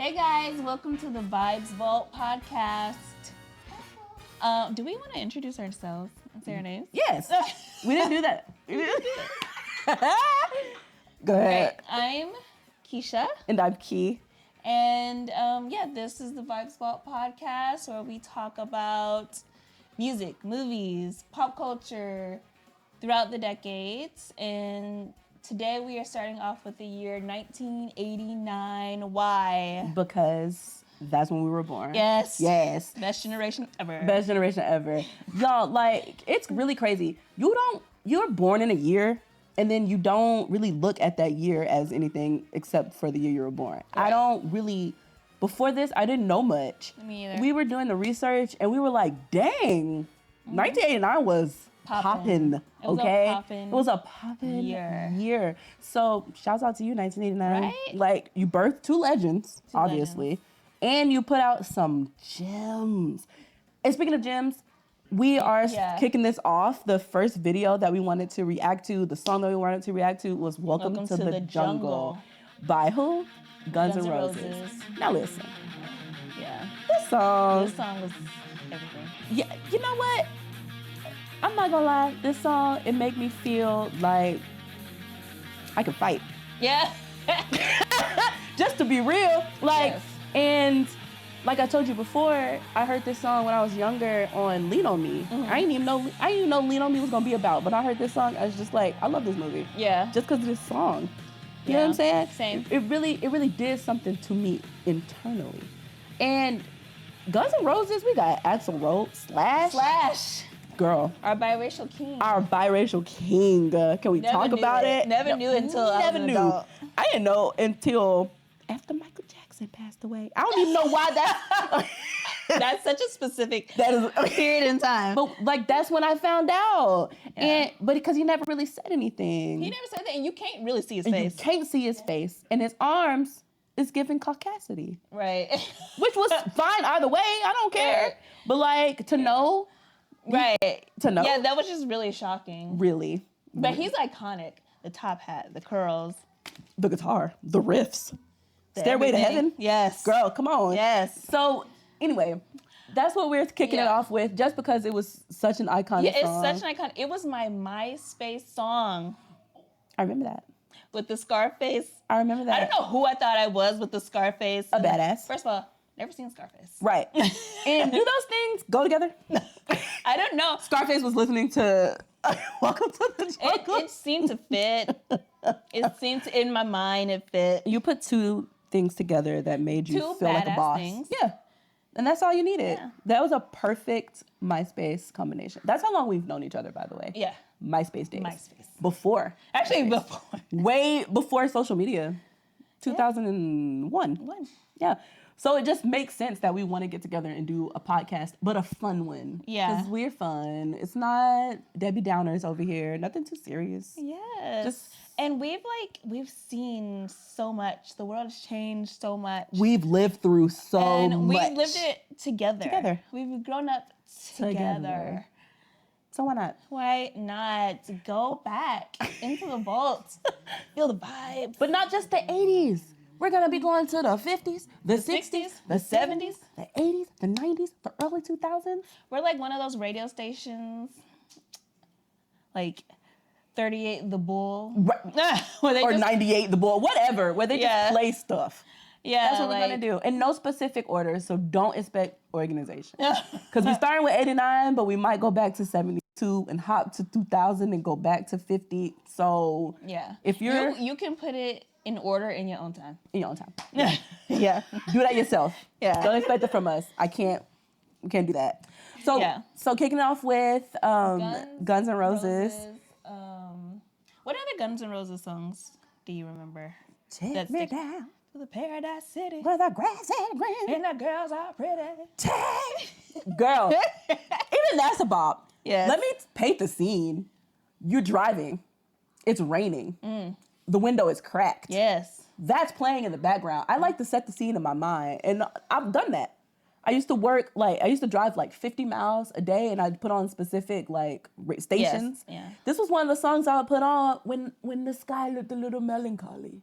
Hey guys, welcome to the Vibes Vault podcast. Do we want to introduce ourselves and say our names? Yes. We didn't do that. Go ahead. Okay, I'm Keisha. And I'm Key. And this is the Vibes Vault podcast where we talk about music, movies, pop culture throughout the decades. And today we are starting off with the year 1989. Why? Because that's when we were born. Yes. Yes. Best generation ever. Best generation ever. Y'all, like, it's really crazy. You're born in a year, and then you don't really look at that year as anything except for the year you were born. Right. I don't really, before this, I didn't know much. Me either. We were doing the research, and we were like, dang, 1989 was popping. Okay, poppin' it was a poppin' year. So shouts out to you, 1989. Right? Like, you birthed two legends, Two obviously, and you put out some gems. And speaking of gems, we are kicking this off. The first video that we wanted to react to, the song that we wanted to react to, was "Welcome to the Jungle" by who? Guns N' Roses. Now listen, Yeah. this song This song was everything. Yeah, you know what? I'm not gonna lie. This song, it make me feel like I can fight. Yeah. Just to be real, like, Yes. and like I told you before, I heard this song when I was younger on Lean on Me. Mm-hmm. I didn't even know Lean on Me was gonna be about. But I heard this song, I was just like, I love this movie. Yeah. Just because of this song. You know what I'm saying? Same. It really did something to me internally. And Guns N' Roses, we got Axl Rose, Slash. Girl, Our biracial king. our biracial king. Can we Never talk knew about it. it? Never knew until I was an adult. I didn't know until after Michael Jackson passed away. I don't even know why that. That's such a specific That is period in time. But like that's when I found out, Yeah. but because he never really said anything. He never said that, and you can't really see his And face. You can't see his face, and his arms is giving caucasity, Right. which was fine either way. I don't care. Right. But like to know, Right. to know, Yeah, that was just really shocking. really, But he's iconic. The top hat, the curls, the guitar, the riffs, the Stairway to everything. Heaven. Yes. Girl, come on. Yes. So anyway, that's what we're kicking it Yeah. off with, just because it was such an iconic Yeah, it's song. such an icon. It was my MySpace song I remember that. with the Scarface. I remember that. I don't know who I thought I was with the Scarface. A badass. First of all, never seen Scarface. Right. And do those things go together? I don't know. Scarface was listening to Welcome to the Jungle. It seemed to fit. It seemed to, in my mind, it fit. You put two things together that made you Two feel like a badass boss. things. Yeah. And that's all you needed. Yeah. That was a perfect MySpace combination. That's how long we've known each other, by the way. Yeah. MySpace days. MySpace. Before. Actually, MySpace. before. Way before social media. 2001. One. Yeah. So it just makes sense that we want to get together and do a podcast, but a fun one. Yeah. Because we're fun. It's not Debbie Downers over here. Nothing too serious. Yes. And we've seen so much. The world has changed so much. We've lived through so and much. we've lived it together. Together. We've grown up together. So why not? Why not go back into the vault? Feel the vibe. But not just the 80s. We're going to be going to the 50s, the 60s, the 70s, the 80s, the 90s, the early 2000s. We're like one of those radio stations, like 38 The Bull. Right. Where they Or just, 98 The Bull, whatever, where they Yeah. just play stuff. yeah, That's what we're going to do. In no specific order, so don't expect organization. Because we're starting with 89, but we might go back to 72 and hop to 2000 and go back to 50. So Yeah. if you're You can put it in order in your own time. in your own time. Yeah. Do that yourself. Yeah. Don't expect it from us. We can't do that. So Yeah. so kicking it off with Guns N' Roses. What other Guns N' Roses songs do you remember? Take That's me the- down To the Paradise City. where the grass ain't green. And the girls are pretty. Girl, even that's a bop. Yes. Let me paint the scene. You're driving. It's raining. The window is cracked. Yes. That's playing in the background. I like to set the scene in my mind, and I've done that. I used to drive like 50 miles a day, and I'd put on specific like stations. Yes. Yeah. This was one of the songs I would put on when the sky looked a little melancholy,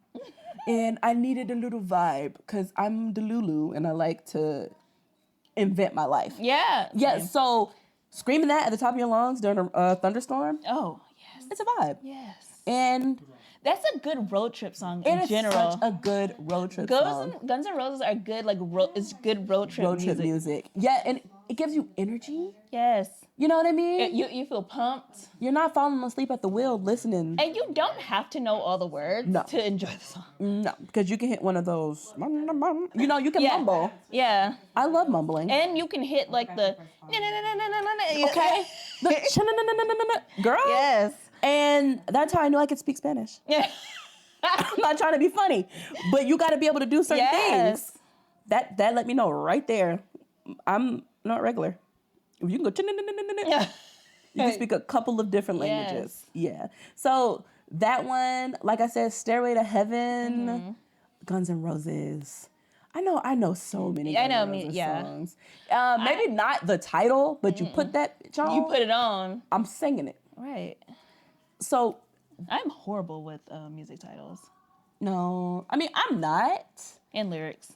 and I needed a little vibe because I'm Delulu and I like to invent my life. Yeah. Yeah. So screaming that at the top of your lungs during a thunderstorm. Oh yes. It's a vibe. Yes. And that's a good road trip song in general. It's such a good road trip song. Guns N' Roses are good, like it's good road trip music. Yeah, and it gives you energy. Yes. You know what I mean? You feel pumped. You're not falling asleep at the wheel listening. And you don't have to know all the words to enjoy the song. No, because you can hit one of those. You know, you can mumble. Yeah. I love mumbling. And you can hit like the. Okay. Girl. Yes. And that's how I knew I could speak Spanish. Yeah. I'm not trying to be funny, but you got to be able to do certain things. That let me know right there. I'm not regular. If you can go, you can speak a couple of different languages. Yeah. So that one, like I said, Stairway to Heaven, Guns N' Roses. I know so many Guns N' Roses songs. Maybe not the title, but you put that bitch on. You put it on. I'm singing it. Right. So I'm horrible with music titles. No, I mean I'm not. And lyrics.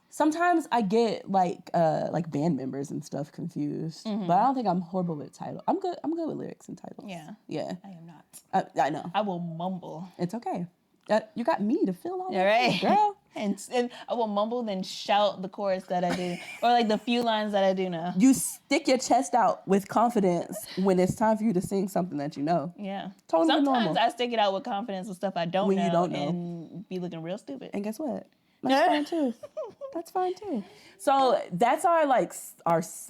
Sometimes I get like band members and stuff confused, but I don't think I'm horrible with title. I'm good with lyrics and titles. Yeah. Yeah. I am not. I know. I will mumble. It's okay. You got me to fill all that, right, girl. And I will mumble, then shout the chorus that I do, or like the few lines that I do know. You stick your chest out with confidence when it's time for you to sing something that you know. Yeah. Totally normal. Sometimes I stick it out with confidence with stuff I don't know. When you don't know. And be looking real stupid. And guess what? That's fine too. That's fine too. So that's our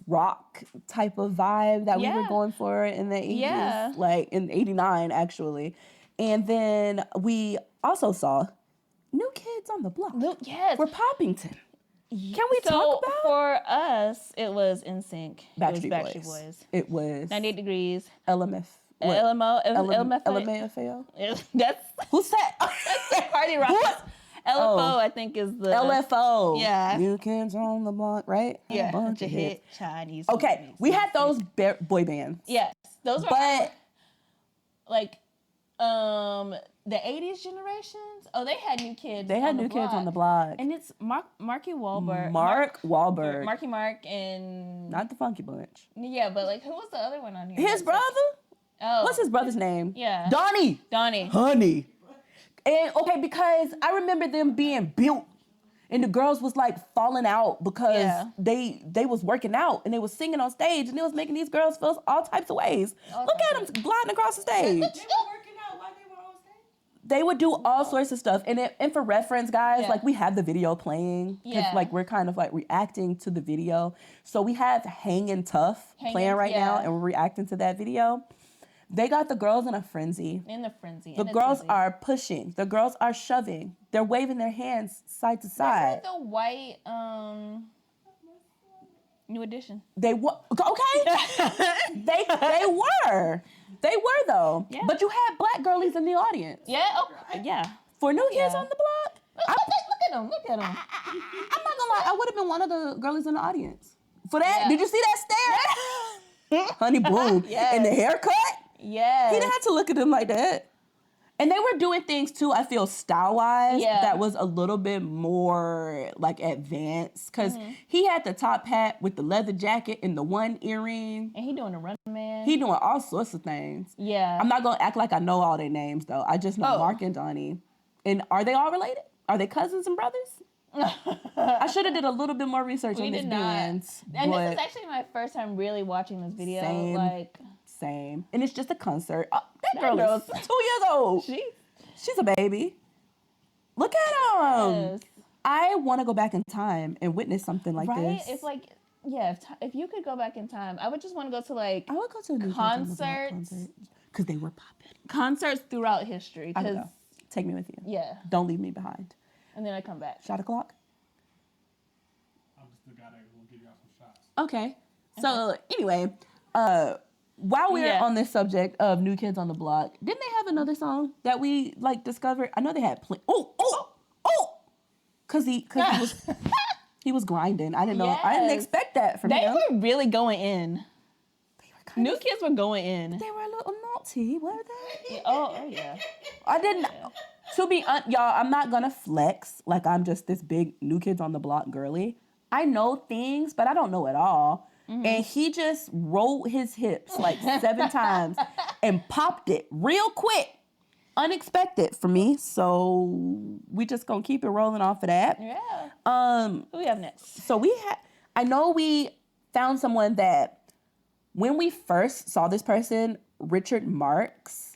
rock type of vibe that we were going for in the 80s. Yeah. Like in 89 actually. And then we also saw New Kids on the Block. Yes. We're Poppington. Can we talk about? For us, it was NSYNC. Backstreet Boys. It was 98 Degrees. LMF. LMO. LMFAO. That's who's that? that's Party Rock. LFO, I think, is the LFO. Yeah. New Kids on the Block, right? Yeah. Bunch of hit Chinese. Okay, we had those boy bands. Yes, those were. But like, the 80s generations. Oh, they had New Kids. They had New Kids on the Block, and it's Marky Wahlberg. Mark Wahlberg. Marky Mark and not the Funky Bunch. Yeah, but like, who was the other one on here? His brother. Oh, what's his brother's name? Yeah, Donnie. Honey. And okay, because I remember them being built, and the girls was like falling out because they was working out and they was singing on stage, and it was making these girls feel all types of ways. Look at them gliding across the stage. They were working out while they were on stage. They would do all sorts of stuff, and for reference, guys, like we have the video playing because like we're kind of like reacting to the video. So we have Hangin' Tough playing right now, and we're reacting to that video. They got the girls in a frenzy. The girls are pushing. The girls are shoving. They're waving their hands side to side. That's like the white New Edition. They were okay. they were. They were though. Yeah. But you had black girlies in the audience. Yeah. Oh, yeah. For New Kids on the Block. Look at them. Look at them. I'm not gonna lie. I would have been one of the girlies in the audience. For that, did you see that stare? Honey Boom. And the haircut. Yeah. He didn't have to look at them like that. And they were doing things too, I feel, style-wise, that was a little bit more like advanced. Because he had the top hat with the leather jacket and the one earring. And he doing the Running Man. He doing all sorts of things. Yeah. I'm not going to act like I know all their names, though. I just know Mark and Donnie. And are they all related? Are they cousins and brothers? I should have did a little bit more research on these bands. And this is actually my first time really watching this video. Same. And it's just a concert. Oh, that girl is 2 years old. She's a baby. Look at him. Yes. I want to go back in time and witness something like this. Right? It's like, if you could go back in time, I would just want to go to I would go to a concerts. Because they were popping. Concerts throughout history. I would go. Take me with you. Yeah. Don't leave me behind. And then I come back. Shot o'clock? I'm just the guy that will give y'all some shots. Okay. So anyway, while we're on this subject of New Kids on the Block, didn't they have another song that we like discovered? I know they had Cause he was He was grinding. I didn't know. I didn't expect that from him. They were really going in. New Kids were going in. They were a little naughty, were they? Oh yeah. I didn't. To be y'all, I'm not gonna flex like I'm just this big New Kids on the Block girly. I know things, but I don't know it all. Mm-hmm. And he just rolled his hips like 7 times and popped it real quick. Unexpected for me. So we just gonna keep it rolling off of that. Yeah. Who we have next? So I know we found someone that when we first saw this person, Richard Marx,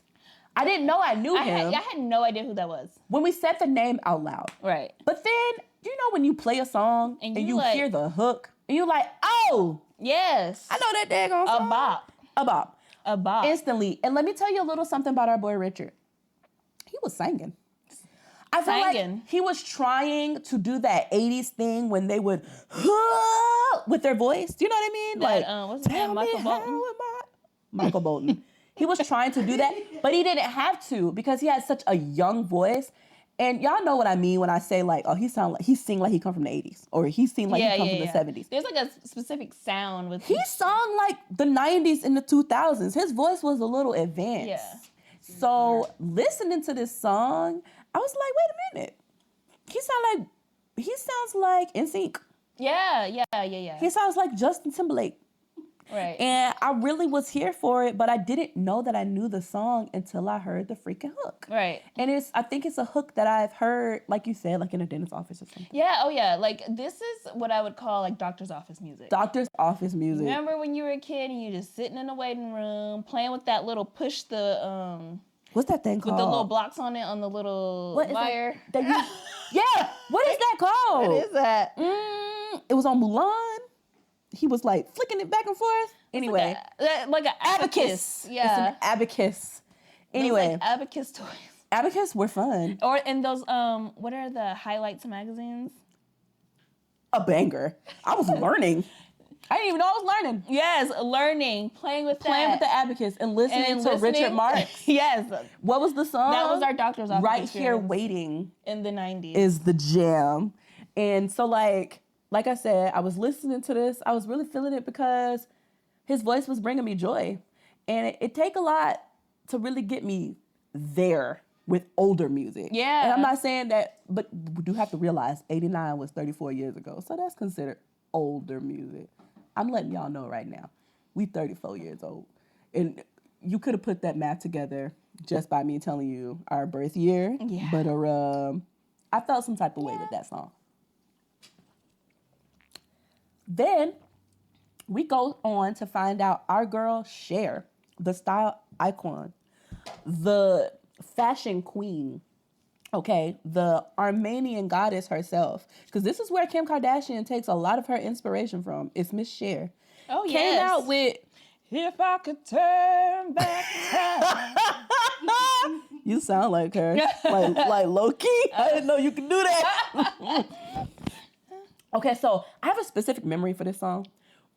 I didn't know I knew him. I had no idea who that was. When we said the name out loud. Right. But then, you know when you play a song and you like, hear the hook, and you're like, oh! Yes. I know that daggone song. A bop. A bop. Instantly. And let me tell you a little something about our boy Richard. He was singing. I feel like he was trying to do that 80s thing when they would with their voice. Do you know what I mean? That, like, what's his name? Michael Bolton? Michael Bolton. He was trying to do that, but he didn't have to because he had such a young voice. And y'all know what I mean when I say like, oh, he sing like he come from the 80s, or he sing like he come from the 70s. There's like a specific sound with he sung like the 90s and the 2000s. His voice was a little advanced. Yeah. So listening to this song, I was like, wait a minute. He sounds like NSYNC. Yeah. He sounds like Justin Timberlake. Right. And I really was here for it, but I didn't know that I knew the song until I heard the freaking hook. Right. And I think it's a hook that I've heard, like you said, like in a dentist's office or something. Yeah, oh yeah. Like this is what I would call like doctor's office music. Doctor's office music. Remember when you were a kid and you just sitting in the waiting room playing with that little push the what's that thing called? With the little blocks on it on the little wire. Yeah, what is that called? What is that? It was on Mulan. He was like flicking it back and forth. Anyway. Like an abacus. Yeah. It's an abacus. Anyway. Like abacus toys. Abacus were fun. Or in those, what are the highlights magazines? A banger. I was learning. I didn't even know I was learning. Yes, learning, playing with the abacus and listening to Richard Marx. Yes. What was the song? That was our doctor's office Right experience. Here Waiting. In the 90s. Is the jam. And so like I said, I was listening to this. I was really feeling it because his voice was bringing me joy. And it take a lot to really get me there with older music. Yeah. And I'm not saying that, but we do have to realize 89 was 34 years ago. So that's considered older music. I'm letting y'all know right now. We 34 years old. And you could have put that math together just by me telling you our birth year. Yeah. But I felt some type of way with that song. Then we go on to find out our girl Cher, the style icon, the fashion queen, okay, the Armenian goddess herself. Because this is where Kim Kardashian takes a lot of her inspiration from. It's Miss Cher. Oh, yes. Came out with If I Could Turn Back Time. You sound like her. like low-key. I didn't know you could do that. Okay, so I have a specific memory for this song.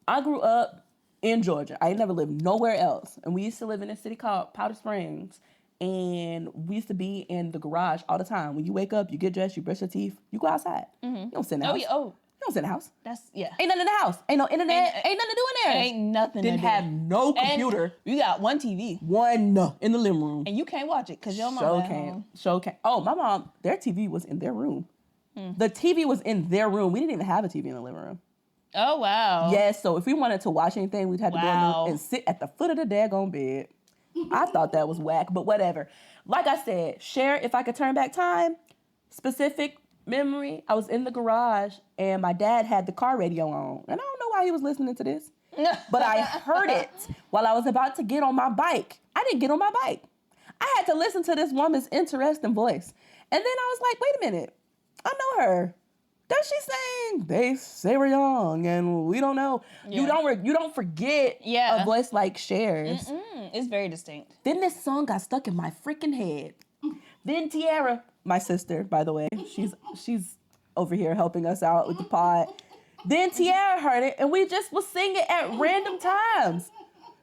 I grew up in Georgia. I never lived nowhere else. And we used to live in a city called Powder Springs. And we used to be in the garage all the time. When you wake up, you get dressed, you brush your teeth, you go outside. Mm-hmm. You don't sit in the house. You don't sit in the house. Ain't nothing in the house. Ain't no internet. Ain't nothing to do in there. Ain't nothing Didn't have no computer. And you got one TV. One in the living room. And you can't watch it because your mom can't. Oh, my mom, their TV was in their room. The TV was in their room. We didn't even have a TV in the living room. Oh, wow. Yes, so if we wanted to watch anything, we'd have to go in and sit at the foot of the daggone bed. I thought that was whack, but whatever. Like I said, Cher, If I Could Turn Back Time, specific memory, I was in the garage and my dad had the car radio on. And I don't know why he was listening to this, but I heard it while I was about to get on my bike. I didn't get on my bike. I had to listen to this woman's interesting voice. And then I was like, wait a minute. I know her. Does she sing? They say we're young and we don't know. Yeah. You don't forget a voice like Cher's. It's very distinct. Then this song got stuck in my freaking head. Then Tiara, my sister, by the way, she's over here helping us out with the pod. Then Tiara heard it and we just was singing at random times.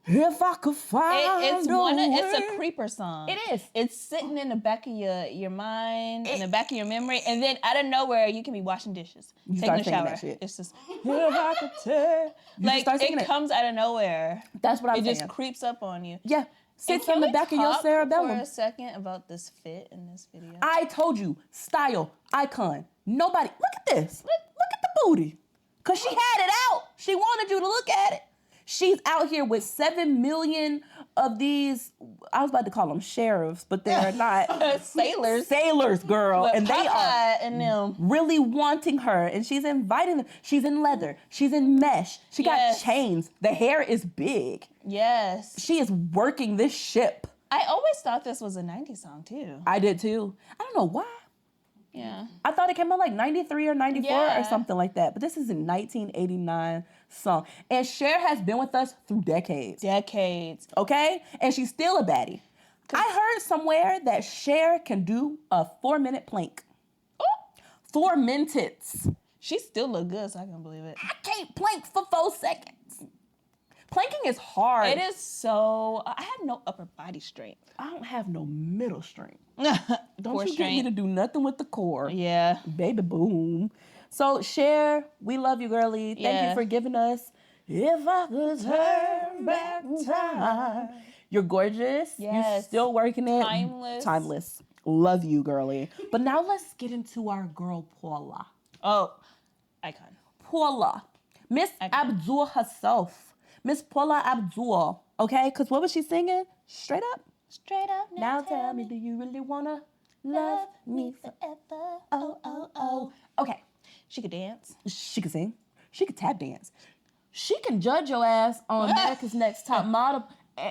If I could find It's a way. it's a creeper song. It is. It's sitting in the back of your mind, in the back of your memory, and then out of nowhere you can be washing dishes, You taking a start singing shower. that shit. It's just If I could tell. You like start singing it comes out of nowhere. That's what I'm It saying. just creeps up on you. Yeah. And Sits can on the we back of your talk cerebellum. for a second about this fit in this video? I told you, style, icon. Nobody, look at this. Look at the booty. Because she had it out. She wanted you to look at it. She's out here with 7 million of these, I was about to call them sheriffs, but they're not. Sailors. Sailors, girl. But And they are Popeye and them. really wanting her. And she's inviting them. She's in leather. She's in mesh. She got Yes. chains. The hair is big. Yes. She is working this ship. I always thought this was a 90s song too. I did too. I don't know why. Yeah. I thought it came out like 93 or 94 Yeah. or something like that. But this is a 1989 song. And Cher has been with us through decades. Decades. Okay? And she's still a baddie. I heard somewhere that Cher can do a 4-minute plank. 4 minutes. She still look good, so I can't believe it. I can't plank for 4 seconds. Planking is hard. It is so. I have no upper body strength. I don't have no middle strength. Don't Core you get me strength. to do nothing with the core. Yeah. Baby boom. So Cher, we love you, girly. Thank Yeah. you for giving us If I Could Turn Back Time. You're gorgeous. You're Yes. still working it. Timeless. Timeless. Love you, girly. But now let's get into our girl Paula. Oh, icon. Paula. Miss Abdul herself. Miss Paula Abdul. Okay? Because what was she singing? Straight up. Straight up. Now tell me, do you really wanna love me forever. Oh, oh, oh. Okay. She could dance. She could sing. She could tap dance. She can judge your ass on America's Next Top Model.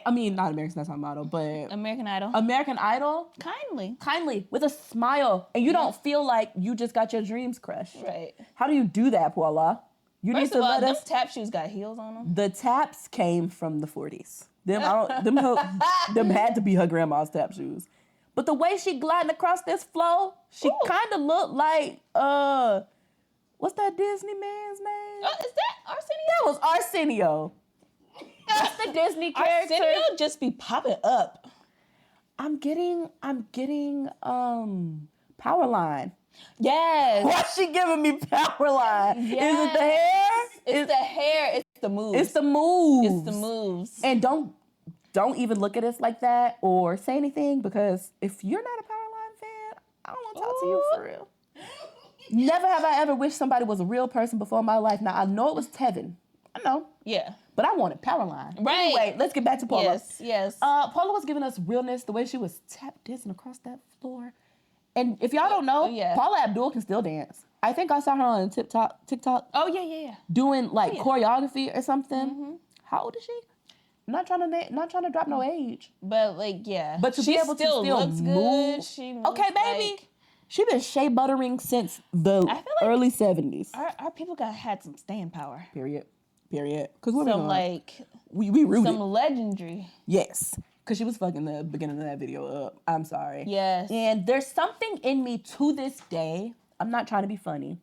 I mean, not America's Next Top Model, but American Idol. American Idol. Kindly, with a smile. And you don't feel like you just got your dreams crushed. Right. How do you do that, Paula? You First need to of all, let them us. tap shoes got heels on them. The taps came from the 40s. Them had to be her grandma's tap shoes. But the way she gliding across this floor, she kind of looked like, what's that Disney man's name? Oh, is that Arsenio? That was Arsenio. That's the Disney character. Arsenio just be popping up. I'm getting Powerline. Yes. Why she giving me Powerline? Is it the hair? It's the hair. It's the moves. It's the moves. It's the moves. And don't even look at us like that or say anything, because if you're not a Powerline fan, I don't want to talk to you for real. Never have I ever wished somebody was a real person before in my life. Now, I know it was Tevin. I know. Yeah. But I wanted Powerline. Right. Anyway, let's get back to Paula. Yes. Paula was giving us realness, the way she was tap dancing across that floor. And if y'all don't know, Paula Abdul can still dance. I think I saw her on TikTok Oh, yeah. doing like choreography or something. Mm-hmm. How old is she? Not trying to drop no age. But like, yeah. But to she be able still to still looks move. good. She moves Okay, baby. like- She been shea buttering since the I feel like early 70s. Our people had some staying power. Period. Because we're Some like we rooted. some legendary. Yes. Because she was fucking the beginning of that video up. I'm sorry. Yes. And there's something in me to this day. I'm not trying to be funny.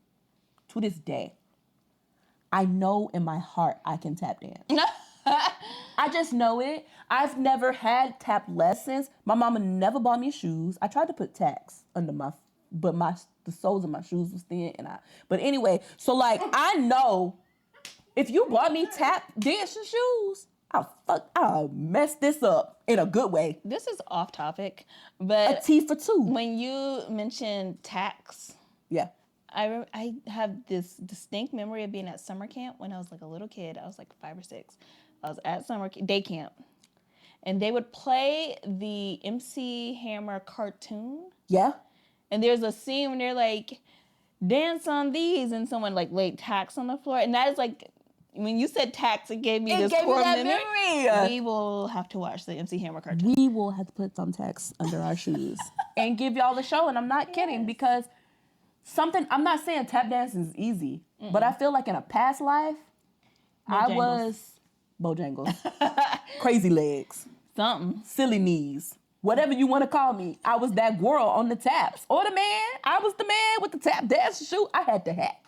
To this day, I know in my heart I can tap dance. I just know it. I've never had tap lessons. My mama never bought me shoes. I tried to put tacks under but the soles of my shoes was thin, but anyway, so like I know if you bought me tap dancing shoes, I'll mess this up in a good way. This is off topic, A but T for two. when you mentioned tax, Yeah. I have this distinct memory of being at summer camp when I was like a little kid. I was like 5 or 6. I was at day camp, and they would play the MC Hammer cartoon. Yeah. And there's a scene when they're like, dance on these, and someone like laid tacks on the floor. And that is like, when you said tacks, it gave me this core memory. We will have to watch the MC Hammer cartoon. We will have to put thumbtacks under our shoes and give y'all the show. And I'm not kidding, because I'm not saying tap dancing is easy, but I feel like in a past life, I was Bojangles, crazy legs, Something. silly knees, whatever you want to call me. I was that girl on the taps, or the man. I was the man with the tap dancing shoe. I had the hat.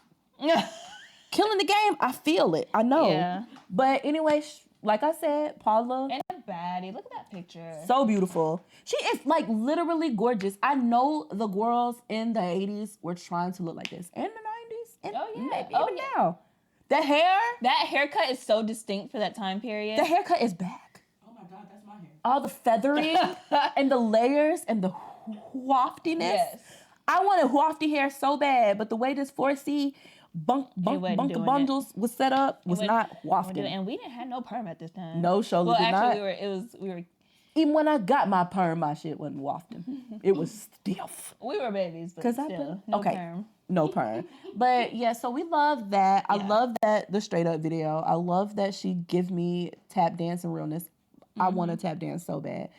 Killing the game. I feel it. I know. Yeah. But anyway, like I said, Paula. And a baddie. Look at that picture. So beautiful. She is like literally gorgeous. I know the girls in the 80s were trying to look like this. And the 90s. And maybe even now. The hair. That haircut is so distinct for that time period. The haircut is back. Oh my God, that's my hair. All the feathering and the layers and the waftiness. Yes. I wanted wafty hair so bad, but the way this 4C bundles was set up was not wafting. And we didn't have no perm at this time. No, Shola did not. We were even when I got my perm, my shit wasn't wafting. It was stiff. We were babies, but still, no perm. No perm. But yeah, so we love that. I love that the straight up video. I love that she gives me tap dance and realness. I want to tap dance so bad.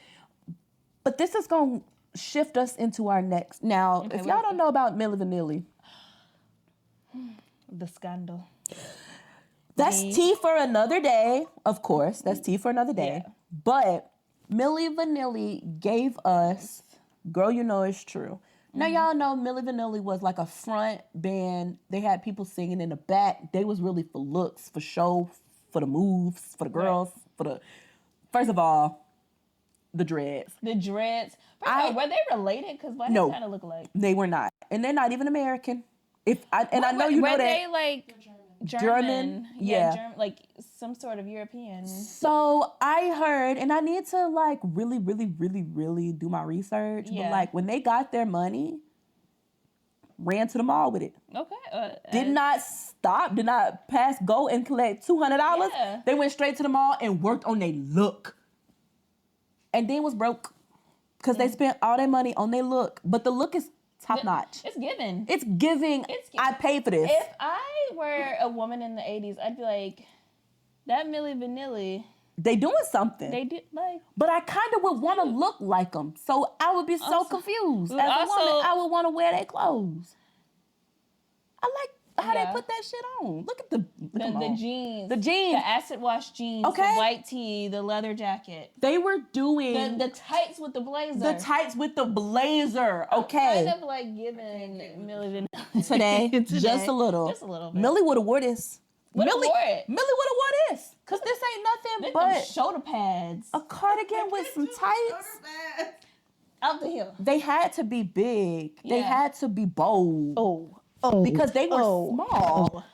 But this is going to shift us into our next. Now, if y'all don't know about Milli Vanilli. The scandal. That's tea for another day, of course. That's tea for another day. Yeah. But Milli Vanilli gave us Girl You Know It's True. Now, y'all know Milli Vanilli was like a front band. They had people singing in the back. They was really for looks, for show, for the moves, for the girls, for the... First of all, the dreads. The dreads. Were they related? Because why no, they kind of look alike? They were not. And they're not even American. I know you know that. Were they like German? Yeah. German, like some sort of European. So I heard, and I need to like really, really, really, really do my research. Yeah. But like when they got their money, ran to the mall with it. Okay. Did not stop, did not pass go and collect $200. Yeah. They went straight to the mall and worked on their look. And then was broke because they spent all their money on their look. But the look is top notch. It's giving. It's giving. I paid for this. If I were a woman in the 80s, I'd be like, that Milli Vanilli. They doing something. They did like. But I kind of would want to look like them. So I would be so confused. As a woman, I would want to wear their clothes. I like how they put that shit on. Look at the jeans. The jeans. The acid wash jeans. Okay. The white tee. The leather jacket. They were doing... The tights with the blazer. The tights with the blazer. Okay. Kind of like giving Milli Vanilli. Today. Just a little. Just a little bit. Milli would have wore this. Milli would have wore this. Because this ain't nothing but... shoulder pads. A cardigan with some tights. Out the hill. They had to be big. Yeah. They had to be bold. Because they were small.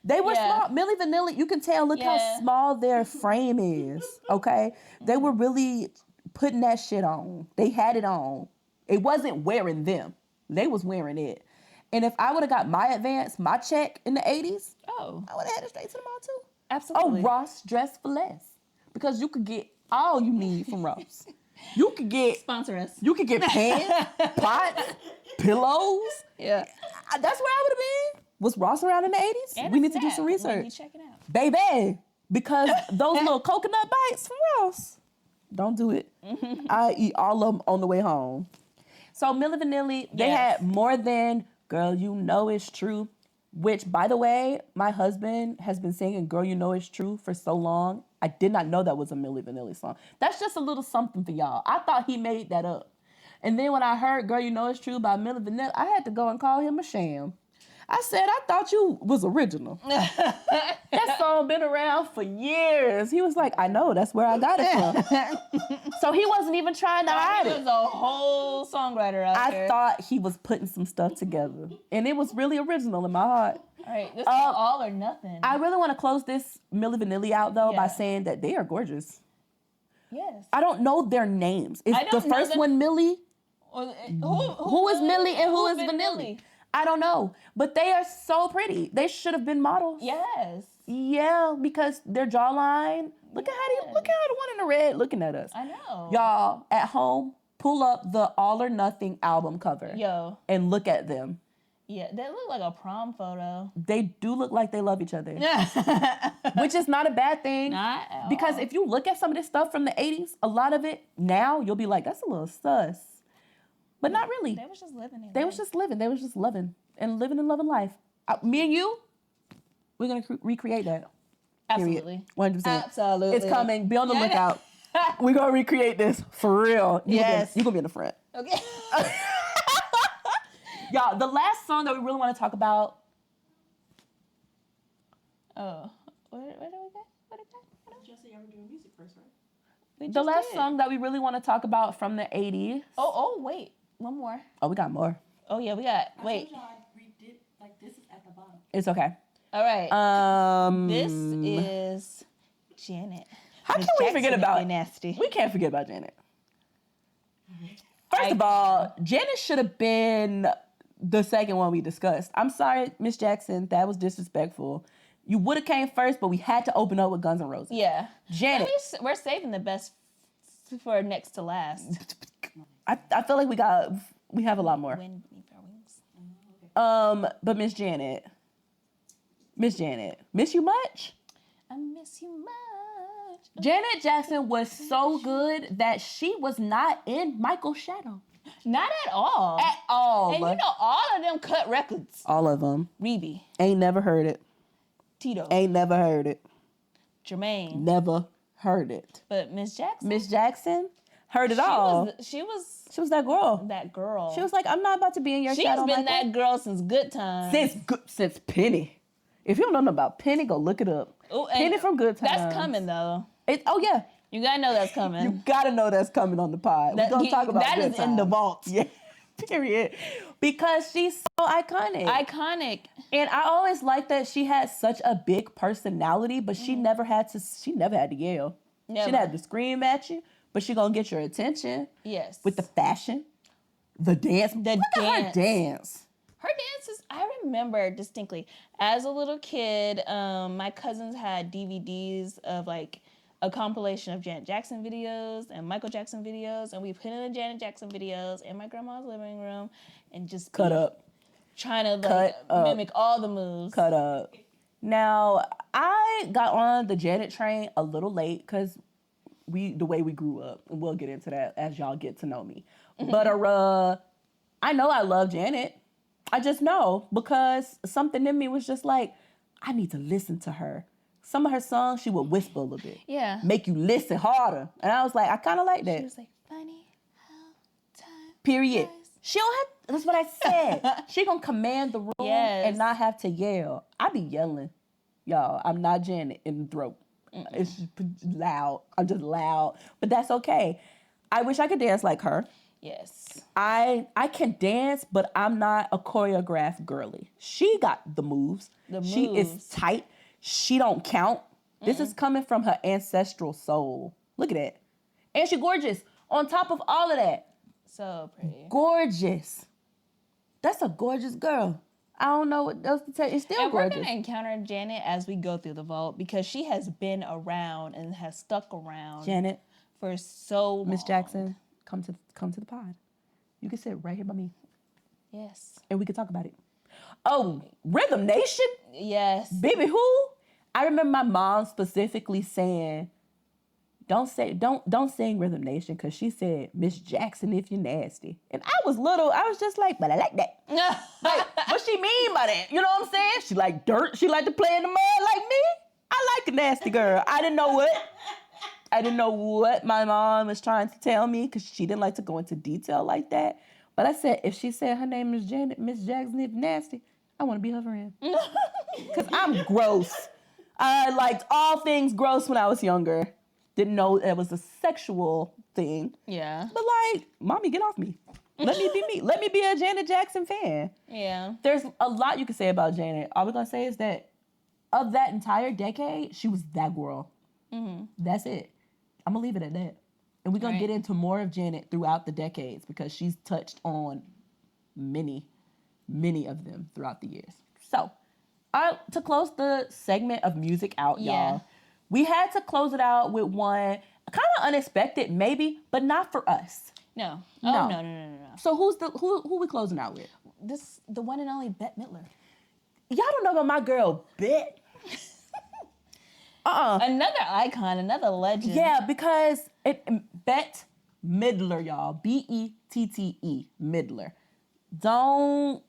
They were small. Milli Vanilli, you can tell, look how small their frame is, okay? They were really putting that shit on. They had it on. It wasn't wearing them. They was wearing it. And if I would have got my advance, my check in the 80s, I would have had it straight to the mall too. Absolutely. Oh, Ross Dress for Less. Because you could get all you need from Ross. You could get... Sponsor us. You could get pants, pots, pillows. Yeah. That's where I would have been. Was Ross around in the 80s? And we need to do some research. Check it out. Baby. Because those little coconut bites from Ross. Don't do it. I eat all of them on the way home. So Milli Vanilli, they had more than Girl You Know It's True. Which, by the way, my husband has been singing Girl You Know It's True for so long. I did not know that was a Milli Vanilli song. That's just a little something for y'all. I thought he made that up. And then when I heard Girl You Know It's True by Milli Vanilli, I had to go and call him a sham. I said, I thought you was original. That song been around for years. He was like, I know, that's where I got it from. So he wasn't even trying to hide it. He was a whole songwriter out there. I thought he was putting some stuff together. And it was really original in my heart. All right, this is all or nothing. I really want to close this Milli Vanilli out, though, by saying that they are gorgeous. Yes. I don't know their names. Is the first one Milli? Who is Milli and who is Vanilli? I don't know. But they are so pretty. They should have been models. Yes. Yeah, because their jawline. Look at how the one in the red looking at us. I know. Y'all, at home, pull up the All or Nothing album cover. Yo. And look at them. Yeah, they look like a prom photo. They do look like they love each other. Which is not a bad thing. Not at all. Because if you look at some of this stuff from the 80s, a lot of it now, you'll be like, that's a little sus. But not really. They was just living. They was just living. They was just loving. And living and loving life. Me and you, we're going to recreate that. Absolutely. 100%. Absolutely. It's coming. Be on the lookout. We're going to recreate this for real. Yes. You're going to be in the front. Okay. Y'all, the last song that we really want to talk about. Oh. Where do we go? What is that? say y'all were doing music first, right? The last song that we really want to talk about from the 80s. Oh, wait. One more. Oh, we got more. Oh, yeah, we got... Wait. I told y'all I redid, like, this is at the bottom. It's okay. All right. This is Janet. How can we forget about... Nasty. We can't forget about Janet. First of all, Janet should have been the second one we discussed. I'm sorry, Miss Jackson. That was disrespectful. You would have came first, but we had to open up with Guns N' Roses. Yeah. Janet. We're saving the best for next to last. I feel like we have a lot more. Wind beneath our wings. But Miss Janet, miss you much? I miss you much. Janet Jackson was so good that she was not in Michael's shadow. Not at all. At all. And you know, all of them cut records. All of them. Rebe. Ain't never heard it. Tito. Ain't never heard it. Jermaine. Never heard it. But Miss Jackson. Miss Jackson heard it all. She was that girl. That girl. She was like, I'm not about to be in your shadow. She's been that girl since Good Times. Since Penny. If you don't know nothing about Penny, go look it up. Ooh, Penny from Good Times. That's coming though. Oh yeah. You gotta know that's coming. You gotta know that's coming on the pod. We're gonna talk about that. Good Is Times. in the vault. Yeah. Period. Because she's so iconic. Iconic. And I always liked that she had such a big personality, but she never had to yell. Never. She had to scream at you, but she gonna get your attention. Yes. With the fashion, the dance. Look at her dance. Her dances, I remember distinctly. As a little kid, my cousins had DVDs of like a compilation of Janet Jackson videos and Michael Jackson videos, and we put in the Janet Jackson videos in my grandma's living room and just cut up, trying to mimic all the moves. Cut up. Now, I got on the Janet train a little late because the way we grew up, and we'll get into that as y'all get to know me. But I know I love Janet. I just know because something in me was just like, I need to listen to her. Some of her songs, she would whisper a little bit. Yeah. Make you listen harder. And I was like, I kind of like that. She was like, funny how time Period. flies. She don't have, that's what I said. She gonna command the room and not have to yell. I be yelling. Y'all, I'm not Janet in the throat. It's just loud. I'm just loud. But that's okay. I wish I could dance like her. Yes. I can dance, but I'm not a choreographed girly. She got the moves. She is tight. She don't count. This is coming from her ancestral soul. Look at that. And she gorgeous. On top of all of that. So pretty. Gorgeous. That's a gorgeous girl. I don't know what else to tell you. It's still gorgeous. We're going to encounter Janet as we go through the vault because she has been around and has stuck around. Janet. For so long. Miss Jackson, come to the pod. You can sit right here by me. Yes. And we can talk about it. Oh, Rhythm Nation? Yes. Baby who? I remember my mom specifically saying, don't sing Rhythm Nation, because she said, Miss Jackson if you're nasty. And I was little, I was just like, but I like that. Like, what she mean by that? You know what I'm saying? She like dirt, she like to play in the mud like me. I like a nasty girl. I didn't know what my mom was trying to tell me, because she didn't like to go into detail like that. But I said, if she said her name is Janet, Miss Jackson if nasty, I want to be her friend. Because I'm gross. I liked all things gross when I was younger. Didn't know it was a sexual thing. Yeah. But like, mommy, get off me. Let me be me. Let me be a Janet Jackson fan. Yeah. There's a lot you can say about Janet. All we're going to say is that of that entire decade, she was that girl. Mm-hmm. That's it. I'm going to leave it at that. And we're going to get into more of Janet throughout the decades because she's touched on many, many of them throughout the years. So, to close the segment of music out, y'all, we had to close it out with one kind of unexpected, maybe, but not for us. No. No. Oh, no. So who we closing out with? The one and only Bette Midler. Y'all don't know about my girl, Bette. Another icon, another legend. Yeah, because Bette Midler, y'all. Bette, Midler. Don't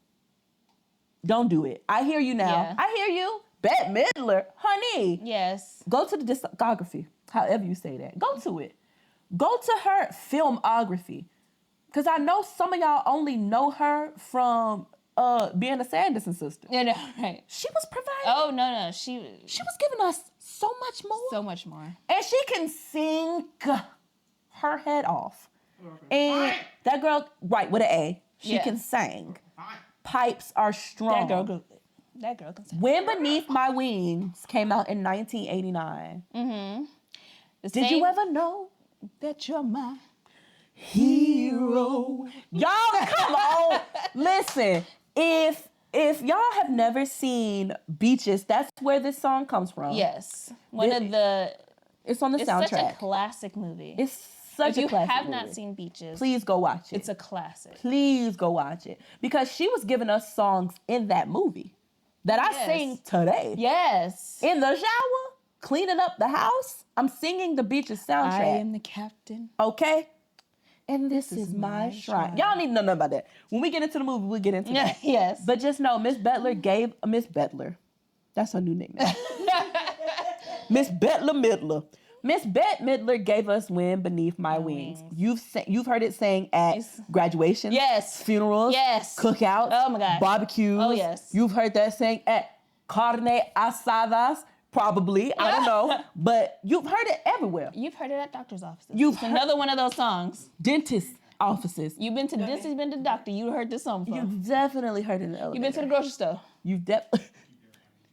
do it. I hear you now. Yeah. I hear you. Bette Midler, honey. Yes. Go to the discography, however you say that. Go to it. Go to her filmography. Because I know some of y'all only know her from being a Sanderson sister. Yeah, no, right. She was providing. Oh no, she was giving us so much more. so much more. And she can sing her head off. And that girl, right, with an A, she Yeah. can sing. Pipes are strong. That girl can sing. Wind Beneath My Wings came out in 1989. Did you ever know that you're my hero? Y'all, come on. Listen, if y'all have never seen Beaches, that's where this song comes from. Yes, one of the. It's on the It's soundtrack. such a classic movie. It's such if a classic you have movie. not seen Beaches, Please go watch it. it's a classic. Please go watch it. Because she was giving us songs in that movie that I Yes. sing today. Yes. In the shower, cleaning up the house, I'm singing the Beaches soundtrack. I am the captain. Okay? And this is my shrine. Y'all need to know nothing about that. When we get into the movie, we'll get into that. Yes. But just know, Miss Bettler. That's her new nickname. Miss Bettler Midler. Miss Bette Midler gave us Wind Beneath My Wings. You've heard it sang at graduations, Yes. funerals, Yes. cookouts, Oh my gosh. barbecues. Oh, yes. You've heard that sang at carne asadas, probably. I don't know. But you've heard it everywhere. You've heard it at doctor's offices. You've It's another one of those songs. Dentist offices. You've been to the dentist, you've been to the doctor. You heard this song before. You've definitely heard it in the elevator. You've been to the grocery store.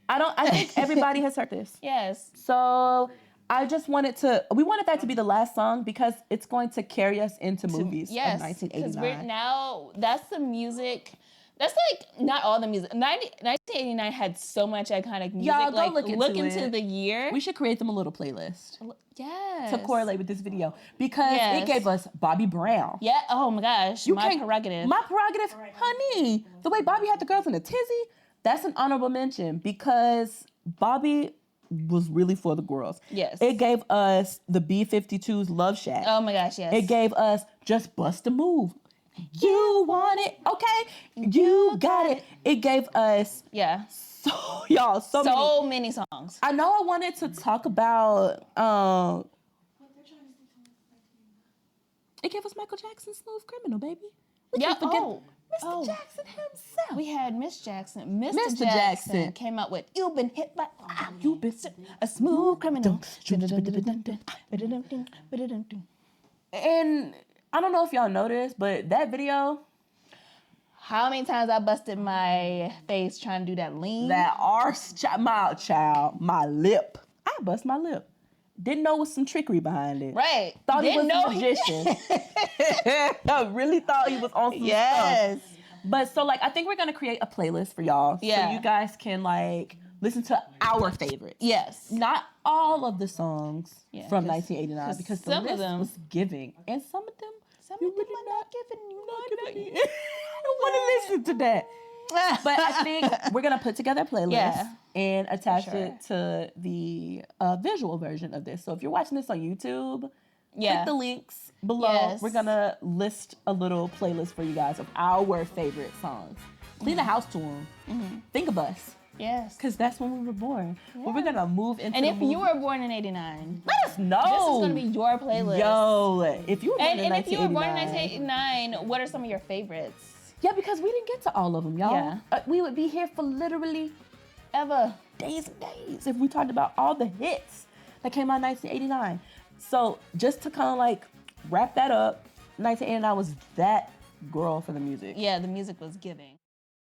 I think everybody has heard this. Yes. So we wanted that to be the last song because it's going to carry us into movies Yes. of 1989. Because now that's the music. That's like not all the music. 1989 had so much iconic music. Y'all, go like look into it. the year. We should create them a little playlist Yes. to correlate with this video because Yes. it gave us Bobby Brown. Yeah. Oh my gosh. My prerogative. My prerogative, honey. The way Bobby had the girls in a tizzy, that's an honorable mention because Bobby was really for the girls. Yes. It gave us the B-52's Love Shack. Oh my gosh. Yes. It gave us Just Bust a Move. You want it, okay? You got it. It gave us Yeah. so many songs. I know I wanted to talk about it gave us Michael Jackson's Smooth Criminal, baby. We Yeah. can't forget Oh. Mr. Jackson himself. We had Miss Jackson. Mr. Mr. Jackson Jackson came out with "You've Been Hit by You've been a Smooth Criminal." And I don't know if y'all noticed, but that video, How many times I busted my face trying to do that lean? that my lip. I bust my lip. Didn't know it was some trickery behind it. Right. Thought he was Didn't know a magician. I really thought he was on some Yes. stuff. But so I think we're gonna create a playlist for y'all. Yeah. So you guys can listen to our favorites. Yes. Not all of the songs Yeah, from 'cause 1989 because the some of list them- was giving. And some of them you of them really are not giving you. I don't want to listen to that. But I think we're gonna put together a playlist Yeah. and attach sure. it to the visual version of this. So if you're watching this on YouTube, Yeah. click the links below. Yes. We're gonna list a little playlist for you guys of our favorite songs. Clean the house to them. Think of us, Yes. because that's when we were born. When we're gonna move into. And the if movie, you were born in '89, let us know. this is gonna be your playlist. Yo, if you were born And in if you were born in 1989, 1989, what are some of your favorites? yeah, because we didn't get to all of them, y'all. Yeah. We would be here for literally Ever. days and days if we talked about all the hits that came out in 1989. So just to kind of wrap that up, 1989 was that girl for the music. Yeah, the music was giving.